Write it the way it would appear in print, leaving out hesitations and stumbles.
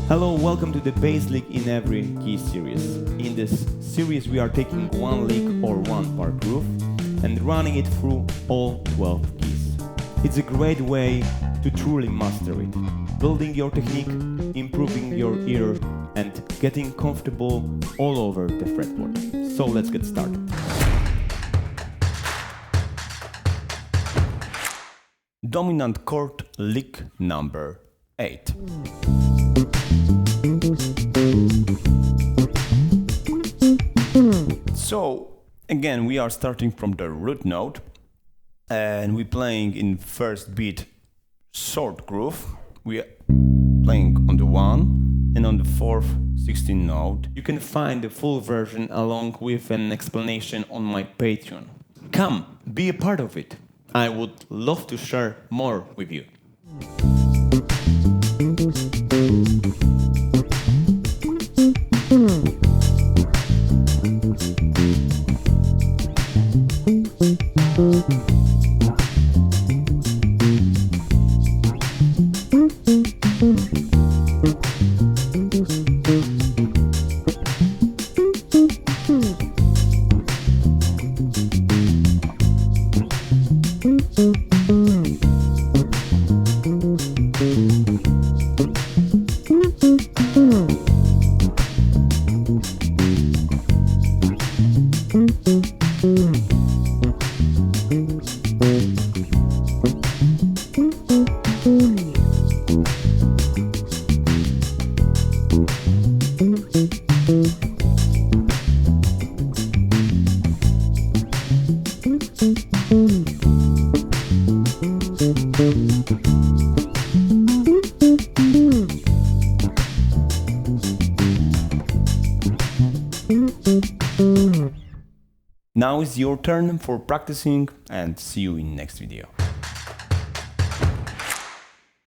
Hello, welcome to the bass lick in every key series. In this series we are taking one lick or one part groove and running it through all 12 keys. It's a great way to truly master it, building your technique, improving your ear and getting comfortable all over the fretboard. So let's get started. Dominant chord lick number 8. So again we are starting from the root note and we're playing in first beat short groove. We are playing on the 1 and on the 4th 16th note. You can find the full version along with an explanation on my Patreon. Come, be a part of it. I would love to share more with you. Now is your turn for practicing and see you in next video.